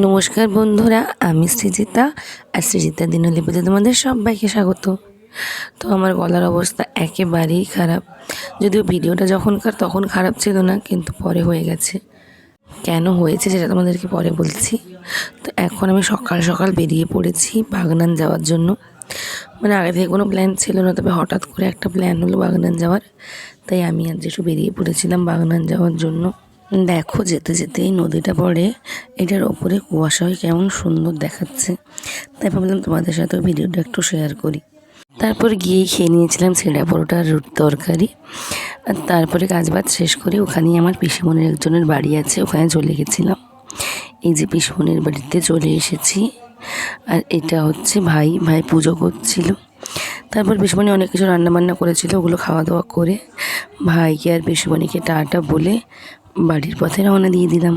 নমস্কার বন্ধুরা, আমি সৃজিতা আর সৃজিতা দিনলিপিতে তোমাদের সবাইকে স্বাগত। তো আমার গলার অবস্থা একেবারেই খারাপ, যদিও ভিডিওটা যখনকার তখন খারাপ ছিল না, কিন্তু পরে হয়ে গেছে। কেন হয়েছে সেটা তোমাদেরকে পরে বলছি। তো এখন আমি সকাল সকাল বেরিয়ে পড়েছি বাগনান যাওয়ার জন্য। মানে আগে থেকে কোনো প্ল্যান ছিল না, তবে হঠাৎ করে একটা প্ল্যান হলো বাগনান যাওয়ার, তাই আমি আজ একটু বেরিয়ে পড়েছিলাম বাগনান যাওয়ার জন্য। দেখো যেতে যেতেই নদীটা পড়ে, এটার ওপরে কুয়াশা হয়ে কেমন সুন্দর দেখাচ্ছে, তাই ভাবলাম তোমাদের সাথেও ভিডিওটা একটু শেয়ার করি। তারপর গিয়েই খেয়ে নিয়েছিলাম ছেঁড়া পরোটা আর রুটি তরকারি। আর তারপরে কাজবাজ শেষ করে ওখানেই আমার পিসিমণির একজনের বাড়ি আছে, ওখানে চলে গেছিলাম। এই যে পিসিমণির বাড়িতে চলে এসেছি। আর এটা হচ্ছে ভাই পুজো করছিল। তারপর পিসিমণি অনেক কিছু রান্নাবান্না করেছিল, ওগুলো খাওয়া দাওয়া করে ভাইকে আর পিসিমণিকে টাটা বলে বাড়ির পথে রওনা দিয়ে দিলাম।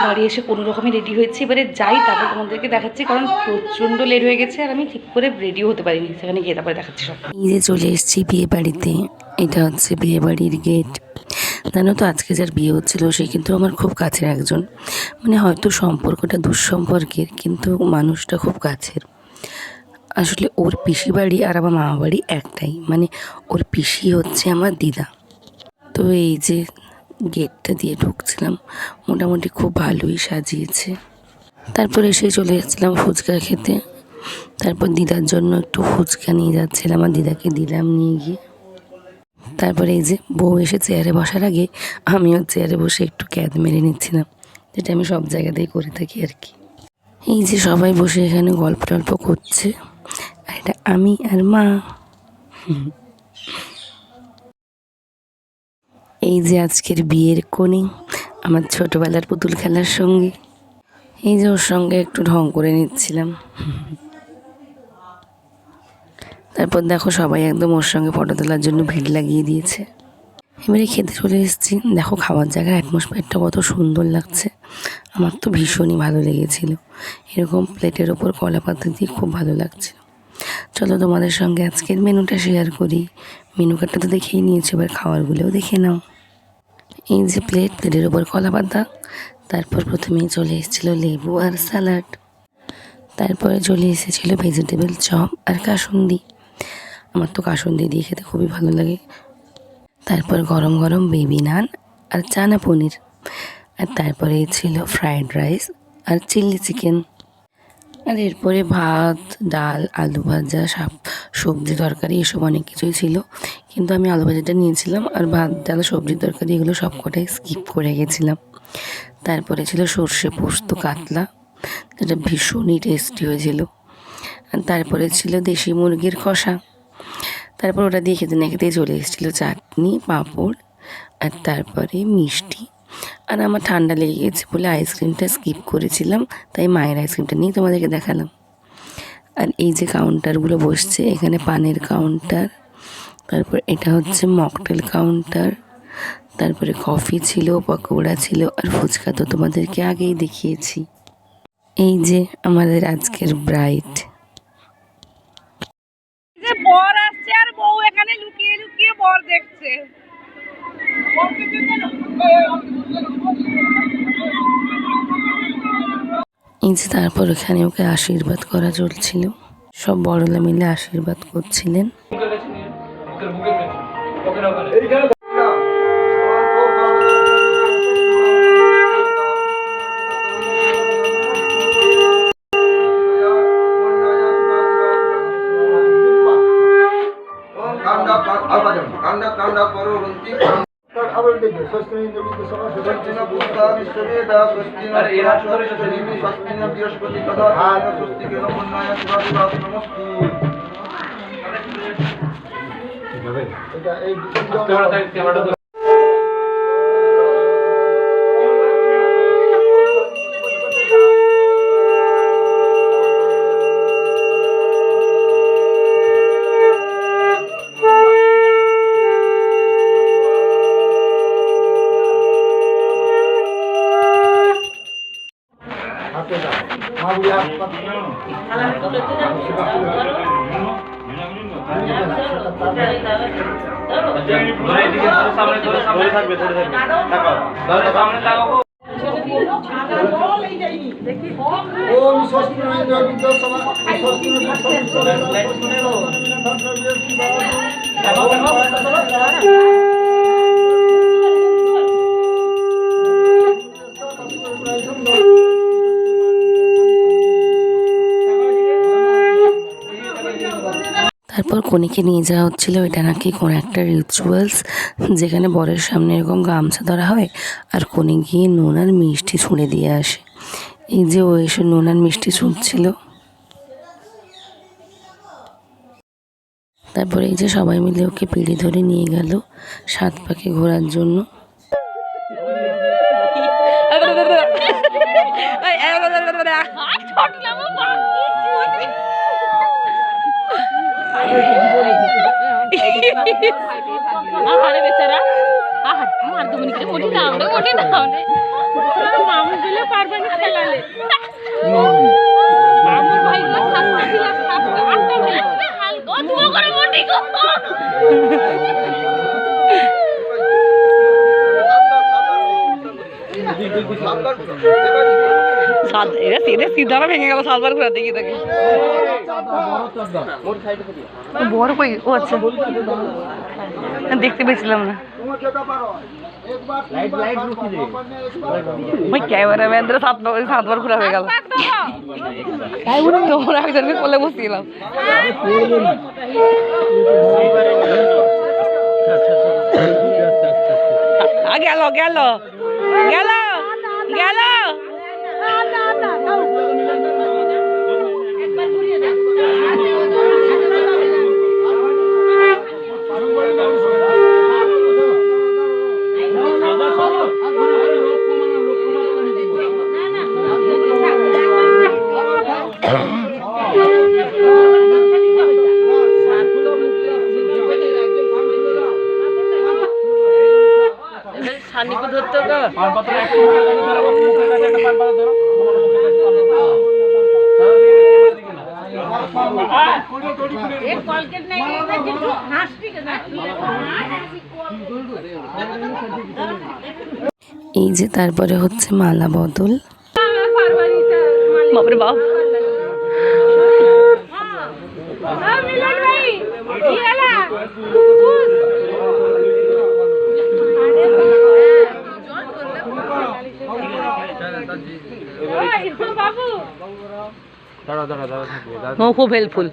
বাড়ি এসে কোনো রকমই রেডি হয়েছি, এবারে যাই তারপর তোমাদেরকে দেখাচ্ছি, কারণ প্রচণ্ড লেট হয়ে গেছে আর আমি ঠিক করে রেডিও হতে পারিনি। সেখানে গিয়ে তারপরে দেখাচ্ছি সব। এই যে চলে এসেছি বিয়ে বাড়িতে, এটা হচ্ছে বিয়ে বাড়ির গেট। জানো তো আজকে যার বিয়ে হচ্ছিল সে কিন্তু আমার খুব কাছের একজন, মানে হয়তো সম্পর্কটা দুঃসম্পর্কের, কিন্তু মানুষটা খুব কাছের। আসলে ওর পিসি বাড়ি আর আমার মামা বাড়ি একটাই, মানে ওর পিসি হচ্ছে আমার দিদা। তো এই যে গেটটা দিয়ে ঢুকছিলাম, মোটামুটি খুব ভালোই সাজিয়েছে। তারপর এসে চলে যাচ্ছিলাম ফুচকা খেতে। তারপর দিদার জন্য একটু ফুচকা নিয়ে যাচ্ছিলাম, আর দিদাকে দিলাম নিয়ে গিয়ে। তারপরে এই যে বউ এসে চেয়ারে বসার আগে আমিও চেয়ারে বসে একটু ক্যাদ মেরে নিচ্ছিলাম, যেটা আমি সব জায়গাতেই করে থাকি আর কি। এই যে সবাই বসে এখানে গল্প টল্প করছে, আর এটা আমি আর মা। এই যে আজকের বিয়ের কোণে আমার ছোটোবেলার পুতুল খেলার সঙ্গে, এই যে ওর সঙ্গে একটু ঢং করে নিচ্ছিলাম। তারপর দেখো সবাই একদম ওর সঙ্গে ফটো তোলার জন্য ভিড় লাগিয়ে দিয়েছে। এবারে খেতে চলে এসেছি। দেখো খাওয়ার জায়গার অ্যাটমসফিয়ারটা কত সুন্দর লাগছে, আমার তো ভীষণই ভালো লেগেছিল। এরকম প্লেটের ওপর কলা পাতা দিয়ে খুব ভালো লাগছে। চলো তোমাদের সঙ্গে আজকের মেনুটা শেয়ার করি। মেনু কার্ডটা তো দেখেই নিয়েছি, এবার খাবারগুলোও দেখে নাও। এই যে প্লেটের ওপর কলা পাতা, তারপর প্রথমেই চলে এসেছিলো লেবু আর স্যালাড, তারপরে চলে এসেছিলো ভেজিটেবল চপ আর কাসুন্দি। আমার তো কাসুন্দি দিয়ে খেতে খুবই ভালো লাগে। তারপর গরম গরম বেবি নান আর চানা পনির, আর তারপরে ছিল ফ্রায়েড রাইস আর চিলি চিকেন। আর এরপরে ভাত, ডাল, আলু ভাজা, সবজি তরকারি, এসব অনেক কিছুই ছিল, কিন্তু আমি আলু ভাজাটা নিয়েছিলাম, আর ভাত, ডাল, সবজি তরকারি এগুলো সবকটাই স্কিপ করে গেছিলাম। তারপরে ছিল সর্ষে পোস্ত কাতলা, যেটা ভীষণই টেস্টি হয়েছিল। আর তারপরে ছিল দেশি মুরগির কষা। তারপর ওটা দিয়ে খেতে না খেতেই চলে এসেছিলো চাটনি, পাঁপড়, আর তারপরে মিষ্টি। আর আমার ঠান্ডা লেগে গেছে বলে আইসক্রিমটা স্কিপ করেছিলাম, তাই মায়ের আইসক্রিমটা নিয়ে তোমাদেরকে দেখালাম। আর এই যে কাউন্টারগুলো বসছে, এখানে পানের কাউন্টার, তারপর এটা হচ্ছে মকটেল কাউন্টার, তারপরে কফি ছিল, পকোড়া ছিল, আর ফুচকা তো তোমাদেরকে আগেই দেখিয়েছি। এই যে আমাদের আজকের ব্রাইড। যে বর আসছে আর বউ এখানে লুকিয়ে লুকিয়ে বর দেখছে। এই যে তারপর এখানে ওকে আশীর্বাদ করা চলছিল, সব বড়রা মিলে আশীর্বাদ করছিলেন। ওম স্বস্তি ইন্দ্র বিদ্যা সভা স্বস্তি তারপর কনেকে নিয়ে যাওয়া হচ্ছিল, এটা নাকি কোনো একটা রিচুয়ালস, যেখানে বরের সামনে এরকম গামছা ধরা হয় আর কনে গিয়ে নুন আর মিষ্টি ছুঁড়ে দিয়ে আসে। এই যে ও এসে নুন আর মিষ্টি ছুঁড়ছিল। তারপরে এই যে সবাই মিলে ওকে পিড়ি ধরে নিয়ে গেল 7 পাকে ঘোরার জন্য। আহারে বেচারা, আহার আমার তো মনে করে ওঠে না মামু দিলে পারবে না খেলালে মামু ভাই গো সাতটা দিলাম, 8টা ভাই হাল গো তুমি করে মোটি গো এটা সিদ্ধারা ভেঙে গেল 7 বার ঘোরাতে গিয়ে তাকে। বড় কই? ও আচ্ছা, দেখতে পেয়েছিলাম না। ওই ক্যামেরাম্যানদের 7 বার ঘোরা হয়ে গেল। তোমরা একজনকে কোলে বসিয়েছিলাম। গেল গেল গেল গেল। এই যে তারপরে হচ্ছে মালা বদল। বাপরে বাপ, খুব হেল্পফুল।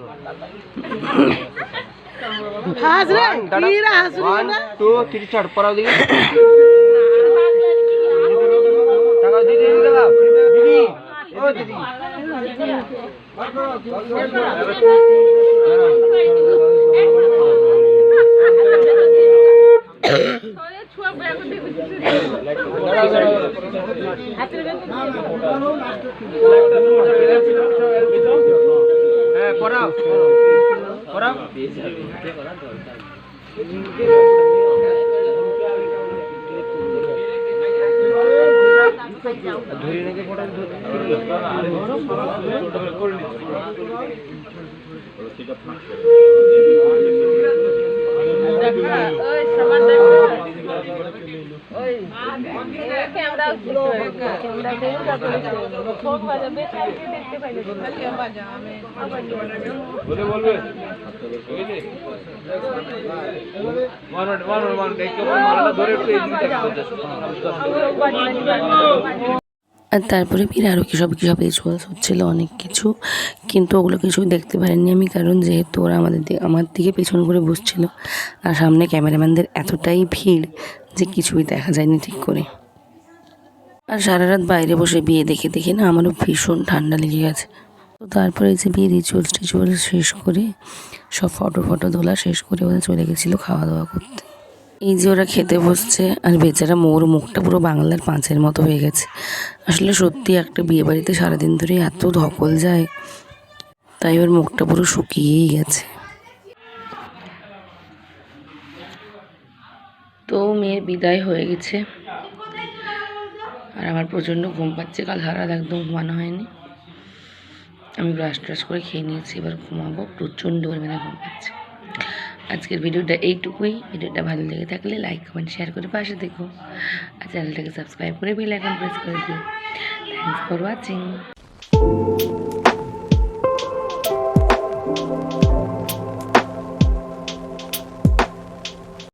আর তারপরে ফিরে আরও কী সব রিচুয়ালস হচ্ছিলো অনেক কিছু, কিন্তু ওগুলো কিছুই দেখতে পারিনি আমি, কারণ যেহেতু ওরা আমার দিকে পেছন করে বসছিল আর সামনে ক্যামেরাম্যানদের এতটাই ভিড় যে কিছুই দেখা যায়নি ঠিক করে। আর সারা রাত বাইরে বসে বিয়ে দেখে দেখে না আমারও ভীষণ ঠান্ডা লেগে গেছে। তো তারপরে এই যে বিয়ে রিচুয়ালস শেষ করে সব ফটো তোলা শেষ করে ওরা চলে গেছিলো খাওয়া দাওয়া করতে। এই যে ওরা খেতে বসছে আর বেচারা মোর মুখটা পুরো বাংলার পাঁচের মতো হয়ে গেছে। আসলে সত্যি একটা বিয়ে বাড়িতে সারাদিন ধরে এত ধকল যায়, তাই ওর মুখটা পুরো শুকিয়েই গেছে। তো মেয়ের বিদায় হয়ে গেছে আর আমার প্রচণ্ড ঘুম পাচ্ছে, কাল সারা রাত একদম ঘুমানো হয়নি। আমি ব্রাশ করে খেয়ে নিয়েছি, এবার ঘুমাবো, প্রচণ্ড পরিমাণে ঘুম পাচ্ছে। আজকের ভিডিওটা এইটুকুই। ভিডিওটা ভালো লেগে থাকলে লাইক কমেন্ট শেয়ার করে পাশে দেখো, আর চ্যানেলটাকে সাবস্ক্রাইব করে বেল আইকন প্রেস করে দিও। Thanks for watching.